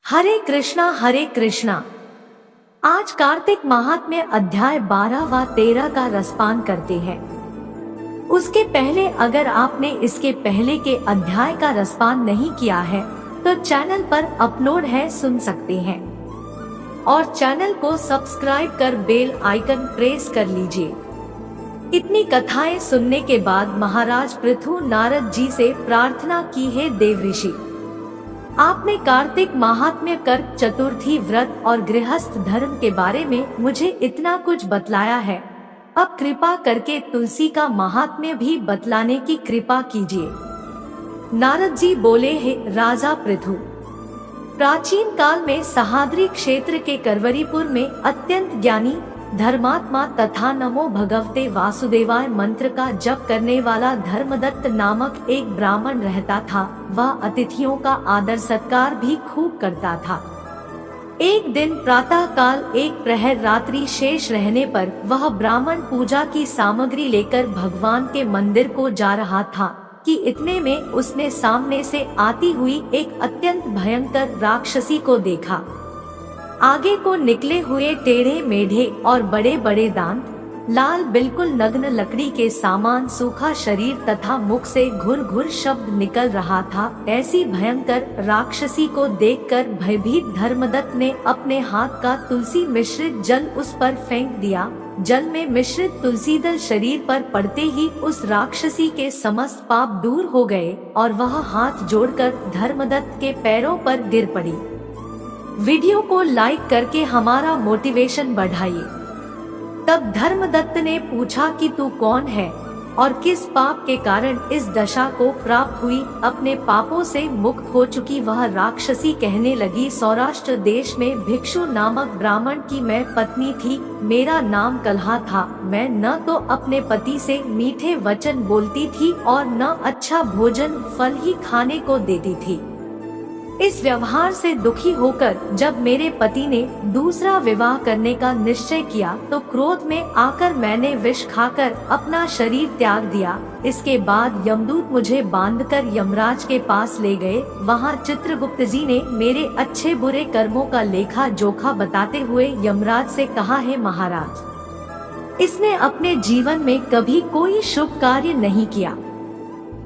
हरे कृष्णा। आज कार्तिक महात्म्य अध्याय 12 व 13 का रसपान करते हैं। उसके पहले अगर आपने इसके पहले के अध्याय का रसपान नहीं किया है तो चैनल पर अपलोड है, सुन सकते हैं। और चैनल को सब्सक्राइब कर बेल आइकन प्रेस कर लीजिए। इतनी कथाएं सुनने के बाद महाराज पृथु नारद जी से प्रार्थना की है, देवऋषि आपने कार्तिक महात्म्य, कर्क चतुर्थी व्रत और गृहस्थ धर्म के बारे में मुझे इतना कुछ बतलाया है, अब कृपा करके तुलसी का महात्म्य भी बतलाने की कृपा कीजिए। नारद जी बोले, हे राजा पृथु, प्राचीन काल में सहाद्री क्षेत्र के करवरीपुर में अत्यंत ज्ञानी धर्मात्मा तथा नमो भगवते वासुदेवाय मंत्र का जप करने वाला धर्मदत्त नामक एक ब्राह्मण रहता था। वह अतिथियों का आदर सत्कार भी खूब करता था। एक दिन प्रातः काल एक प्रहर रात्रि शेष रहने पर वह ब्राह्मण पूजा की सामग्री लेकर भगवान के मंदिर को जा रहा था कि इतने में उसने सामने से आती हुई एक अत्यंत भयंकर राक्षसी को देखा। आगे को निकले हुए टेढ़े मेढ़े और बड़े बड़े दांत, लाल बिल्कुल नग्न लकड़ी के सामान सूखा शरीर तथा मुख से घुर घुर शब्द निकल रहा था। ऐसी भयंकर राक्षसी को देखकर भयभीत धर्मदत्त ने अपने हाथ का तुलसी मिश्रित जल उस पर फेंक दिया। जल में मिश्रित तुलसी दल शरीर पर पड़ते ही उस राक्षसी के समस्त पाप दूर हो गए और वह हाथ जोड़कर धर्मदत्त के पैरों पर गिर पड़ी। वीडियो को लाइक करके हमारा मोटिवेशन बढ़ाइए। तब धर्मदत्त ने पूछा कि तू कौन है और किस पाप के कारण इस दशा को प्राप्त हुई। अपने पापों से मुक्त हो चुकी वह राक्षसी कहने लगी, सौराष्ट्र देश में भिक्षु नामक ब्राह्मण की मैं पत्नी थी। मेरा नाम कलहा था। मैं न तो अपने पति से मीठे वचन बोलती थी और न अच्छा भोजन फल ही खाने को देती थी। इस व्यवहार से दुखी होकर जब मेरे पति ने दूसरा विवाह करने का निश्चय किया तो क्रोध में आकर मैंने विष खाकर अपना शरीर त्याग दिया। इसके बाद यमदूत मुझे बांधकर यमराज के पास ले गए। वहां चित्रगुप्त जी ने मेरे अच्छे बुरे कर्मों का लेखा जोखा बताते हुए यमराज से कहा, है महाराज, इसने अपने जीवन में कभी कोई शुभ कार्य नहीं किया,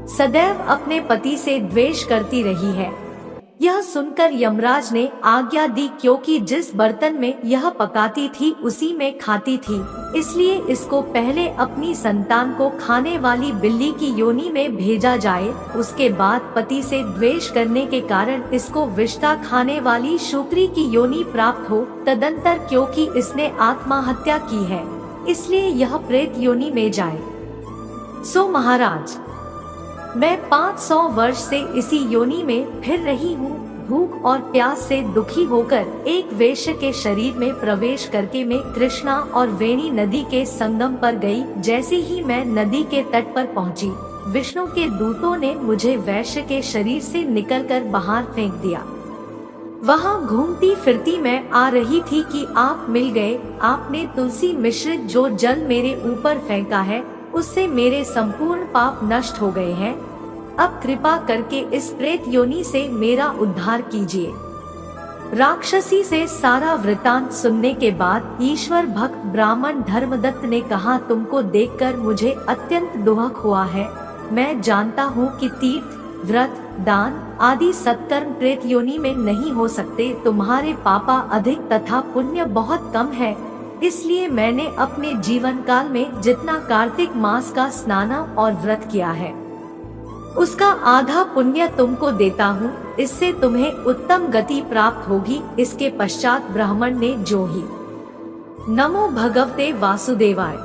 सदैव अपने पति से द्वेष करती रही है। यह सुनकर यमराज ने आज्ञा दी, क्योंकि जिस बर्तन में यह पकाती थी उसी में खाती थी, इसलिए इसको पहले अपनी संतान को खाने वाली बिल्ली की योनि में भेजा जाए। उसके बाद पति से द्वेष करने के कारण इसको विषता खाने वाली शूकरी की योनि प्राप्त हो। तदंतर क्योंकि इसने आत्महत्या की है, इसलिए यह प्रेत योनि में जाए। सो महाराज, मैं 500 वर्ष से इसी योनि में फिर रही हूँ। भूख और प्यास से दुखी होकर एक वेश्या के शरीर में प्रवेश करके मैं कृष्णा और वेणी नदी के संगम पर गई। जैसे ही मैं नदी के तट पर पहुँची, विष्णु के दूतों ने मुझे वैश्य के शरीर से निकलकर बाहर फेंक दिया। वहाँ घूमती फिरती मैं आ रही थी कि आप मिल गए। आपने तुलसी मिश्रित जो जल मेरे ऊपर फेंका है उससे मेरे संपूर्ण पाप नष्ट हो गए हैं। अब कृपा करके इस प्रेत योनि से मेरा उद्धार कीजिए। राक्षसी से सारा वृतांत सुनने के बाद ईश्वर भक्त ब्राह्मण धर्मदत्त ने कहा, तुमको देखकर मुझे अत्यंत दुख हुआ है। मैं जानता हूँ कि तीर्थ, व्रत, दान आदि सत्कर्म प्रेत योनि में नहीं हो सकते। तुम्हारे पापा अधिक तथा पुण्य बहुत कम है, इसलिए मैंने अपने जीवन काल में जितना कार्तिक मास का स्नान और व्रत किया है उसका आधा पुण्य तुमको देता हूँ। इससे तुम्हें उत्तम गति प्राप्त होगी। इसके पश्चात ब्राह्मण ने जो ही नमो भगवते वासुदेवाय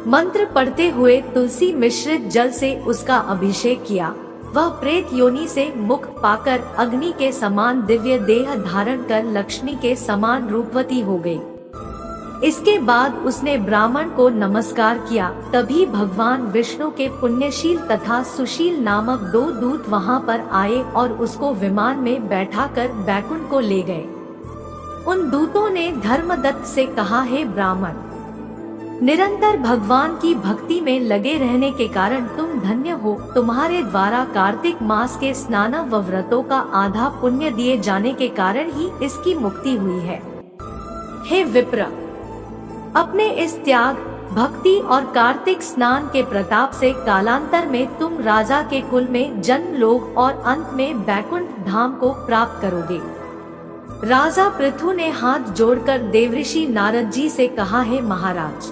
मंत्र पढ़ते हुए तुलसी मिश्रित जल से उसका अभिषेक किया, वह प्रेत योनि से मुक्त पाकर अग्नि के समान दिव्य देह धारण कर लक्ष्मी के समान रूपवती हो गई। इसके बाद उसने ब्राह्मण को नमस्कार किया। तभी भगवान विष्णु के पुण्यशील तथा सुशील नामक 2 दूत वहां पर आए और उसको विमान में बैठाकर बैकुंठ को ले गए। उन दूतों ने धर्मदत्त से कहा, हे ब्राह्मण, निरंतर भगवान की भक्ति में लगे रहने के कारण तुम धन्य हो। तुम्हारे द्वारा कार्तिक मास के स्नान व व्रतों का आधा पुण्य दिए जाने के कारण ही इसकी मुक्ति हुई है। हे विप्र, अपने इस त्याग, भक्ति और कार्तिक स्नान के प्रताप से कालांतर में तुम राजा के कुल में जन्म लोग और अंत में बैकुंठ धाम को प्राप्त करोगे। राजा पृथु ने हाथ जोड़कर देवऋषि नारद जी से कहा, है महाराज,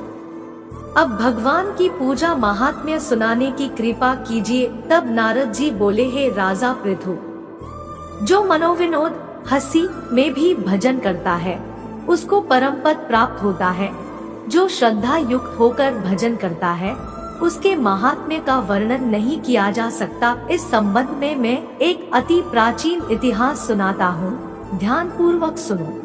अब भगवान की पूजा महात्म्य सुनाने की कृपा कीजिए। तब नारद जी बोले, हे राजा पृथु, जो मनोविनोद हंसी में भी भजन करता है उसको परम पद प्राप्त होता है। जो श्रद्धा युक्त होकर भजन करता है उसके महात्म्य का वर्णन नहीं किया जा सकता। इस संबंध में मैं एक अति प्राचीन इतिहास सुनाता हूँ, ध्यान पूर्वक सुनो।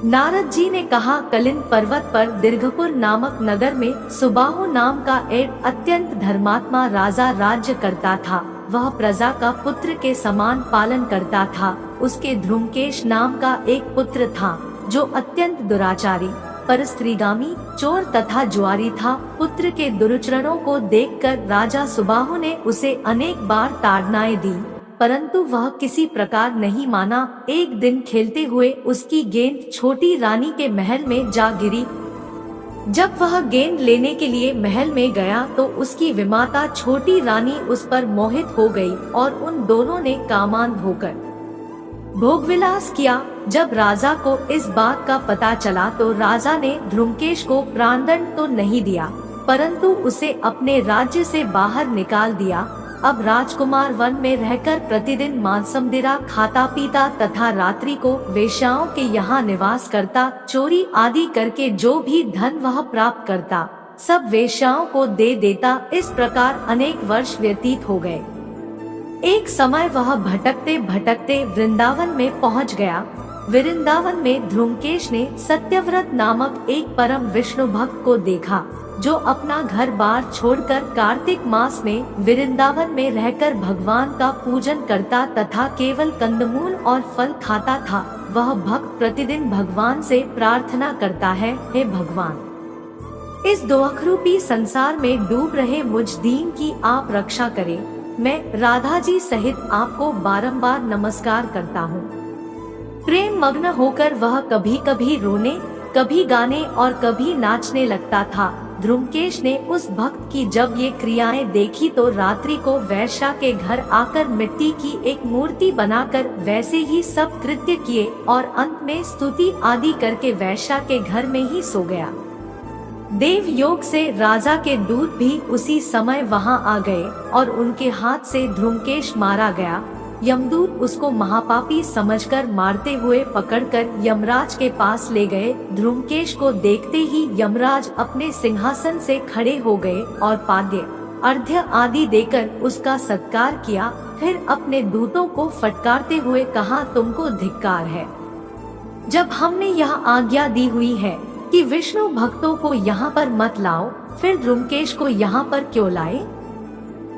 नारद जी ने कहा, कलिंद पर्वत पर दीर्घपुर नामक नगर में सुबाहु नाम का एक अत्यंत धर्मात्मा राजा राज्य करता था। वह प्रजा का पुत्र के समान पालन करता था। उसके ध्रुमकेश नाम का एक पुत्र था जो अत्यंत दुराचारी, परस्त्रीगामी, चोर तथा जुआरी था। पुत्र के दुराचरणों को देखकर राजा सुबाहु ने उसे अनेक बार ताड़नाएं दी, परंतु वह किसी प्रकार नहीं माना। एक दिन खेलते हुए उसकी गेंद छोटी रानी के महल में जा गिरी। जब वह गेंद लेने के लिए महल में गया तो उसकी विमाता छोटी रानी उस पर मोहित हो गई और उन दोनों ने कामांध होकर भोगविलास किया। जब राजा को इस बात का पता चला तो राजा ने ध्रुमकेश को प्राणदंड तो नहीं दिया, परंतु उसे अपने राज्य से बाहर निकाल दिया। अब राजकुमार वन में रहकर प्रतिदिन मांसमदिरा खाता पीता तथा रात्रि को वेश्याओं के यहाँ निवास करता। चोरी आदि करके जो भी धन वह प्राप्त करता सब वेश्याओं को दे देता। इस प्रकार अनेक वर्ष व्यतीत हो गए। एक समय वह भटकते भटकते वृंदावन में पहुंच गया। वृंदावन में ध्रुमकेश ने सत्यव्रत नामक एक परम विष्णु भक्त को देखा जो अपना घर बार छोड़कर कार्तिक मास में वृंदावन में रहकर भगवान का पूजन करता तथा केवल कंदमूल और फल खाता था। वह भक्त प्रतिदिन भगवान से प्रार्थना करता है, हे भगवान, इस दोअखरूपी संसार में डूब रहे मुझ दीन की आप रक्षा करें। मैं राधा जी सहित आपको बारंबार नमस्कार करता हूँ। प्रेम मग्न होकर वह कभी कभी रोने, कभी गाने और कभी नाचने लगता था। ध्रुमकेश ने उस भक्त की जब ये क्रियाएं देखी तो रात्रि को वैश्या के घर आकर मिट्टी की एक मूर्ति बनाकर वैसे ही सब कृत्य किए और अंत में स्तुति आदि करके वैश्या के घर में ही सो गया। देव योग से राजा के दूत भी उसी समय वहां आ गए और उनके हाथ से ध्रुमकेश मारा गया। यमदूत उसको महापापी समझकर मारते हुए पकड़कर यमराज के पास ले गए। ध्रुमकेश को देखते ही यमराज अपने सिंहासन से खड़े हो गए और पाद्य, अर्घ्य आदि देकर उसका सत्कार किया। फिर अपने दूतों को फटकारते हुए कहा, तुमको धिक्कार है। जब हमने यह आज्ञा दी हुई है कि विष्णु भक्तों को यहाँ पर मत लाओ, फिर ध्रुमकेश को यहाँ पर क्यों लाए?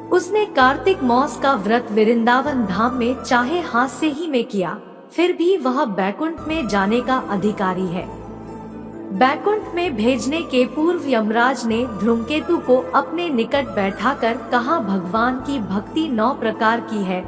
उसने कार्तिक मास का व्रत वृंदावन धाम में चाहे हाथ से ही में किया, फिर भी वह बैकुंठ में जाने का अधिकारी है। बैकुंठ में भेजने के पूर्व यमराज ने धूमकेतु को अपने निकट बैठाकर कहा, भगवान की भक्ति 9 प्रकार की है।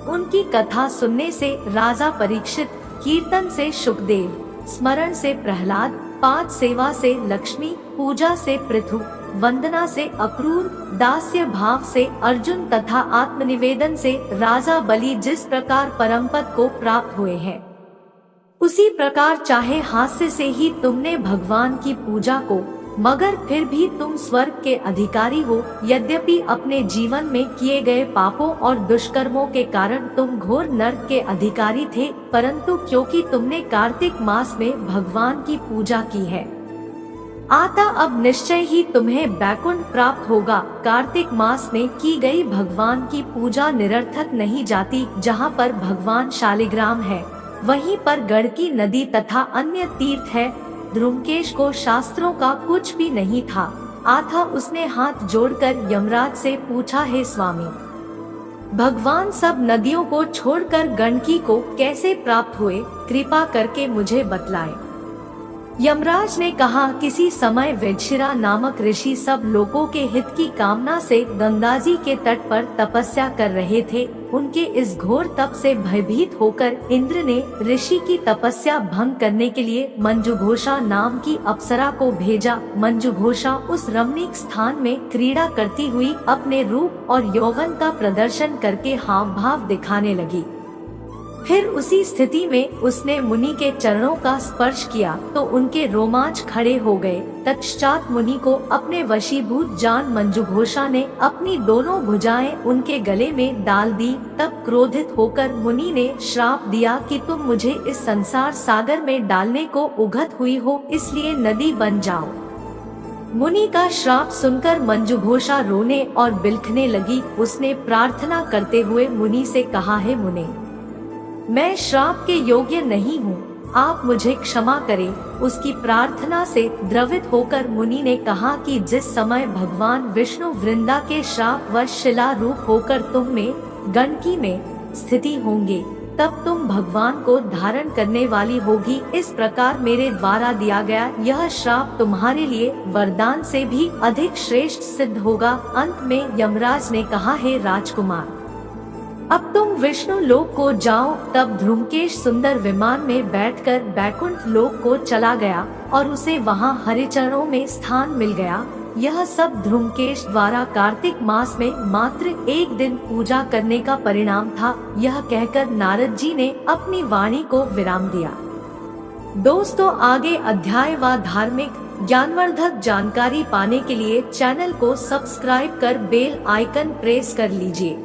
उनकी कथा सुनने से राजा परीक्षित, कीर्तन से शुकदेव, स्मरण से प्रहलाद, पाद सेवा से लक्ष्मी, पूजा से पृथु, वंदना से अक्रूर, दास्य भाव से अर्जुन तथा आत्मनिवेदन से राजा बलि जिस प्रकार परमपद को प्राप्त हुए हैं, उसी प्रकार चाहे हास्य से ही तुमने भगवान की पूजा को, मगर फिर भी तुम स्वर्ग के अधिकारी हो। यद्यपि अपने जीवन में किए गए पापों और दुष्कर्मों के कारण तुम घोर नरक के अधिकारी थे, परंतु क्योंकि तुमने कार्तिक मास में भगवान की पूजा की है, अतः अब निश्चय ही तुम्हें बैकुंठ प्राप्त होगा। कार्तिक मास में की गई भगवान की पूजा निरर्थक नहीं जाती। जहाँ पर भगवान शालिग्राम है, वहीं पर गड़की नदी तथा अन्य तीर्थ है। ध्रुमकेश को शास्त्रों का कुछ भी नहीं था, अतः उसने हाथ जोड़कर यमराज से पूछा, हे स्वामी, भगवान सब नदियों को छोड़कर गंडकी को कैसे प्राप्त हुए, कृपा करके मुझे बतलाएं। यमराज ने कहा, किसी समय वेदशिरा नामक ऋषि सब लोगों के हित की कामना से गंगा जी के तट पर तपस्या कर रहे थे। उनके इस घोर तप से भयभीत होकर इंद्र ने ऋषि की तपस्या भंग करने के लिए मंजुघोषा नाम की अप्सरा को भेजा। मंजुघोषा उस रमणीक स्थान में क्रीड़ा करती हुई अपने रूप और यौवन का प्रदर्शन करके हाव भाव दिखाने लगी। फिर उसी स्थिति में उसने मुनि के चरणों का स्पर्श किया तो उनके रोमांच खड़े हो गए। तत्पश्चात मुनि को अपने वशीभूत जान मंजुघोषा ने अपनी दोनों भुजाएं उनके गले में डाल दी। तब क्रोधित होकर मुनि ने श्राप दिया कि तुम मुझे इस संसार सागर में डालने को उगत हुई हो, इसलिए नदी बन जाओ। मुनि का श्राप सुनकर मंजुघोषा रोने और बिलखने लगी। उसने प्रार्थना करते हुए मुनि से कहा, है मुने, मैं श्राप के योग्य नहीं हूँ, आप मुझे क्षमा करें। उसकी प्रार्थना से द्रवित होकर मुनि ने कहा कि जिस समय भगवान विष्णु वृंदा के श्राप वश शिला रूप होकर तुम में गंडकी में स्थिति होंगे, तब तुम भगवान को धारण करने वाली होगी। इस प्रकार मेरे द्वारा दिया गया यह श्राप तुम्हारे लिए वरदान से भी अधिक श्रेष्ठ सिद्ध होगा। अंत में यमराज ने कहा, हे राजकुमार, अब तुम विष्णु लोक को जाओ। तब ध्रुमकेश सुंदर विमान में बैठकर बैकुंठ लोक को चला गया और उसे वहां हरिचरणों में स्थान मिल गया। यह सब ध्रुमकेश द्वारा कार्तिक मास में मात्र एक दिन पूजा करने का परिणाम था। यह कहकर नारद जी ने अपनी वाणी को विराम दिया। दोस्तों, आगे अध्याय व धार्मिक ज्ञानवर्धक जानकारी पाने के लिए चैनल को सब्सक्राइब कर बेल आइकन प्रेस कर लीजिए।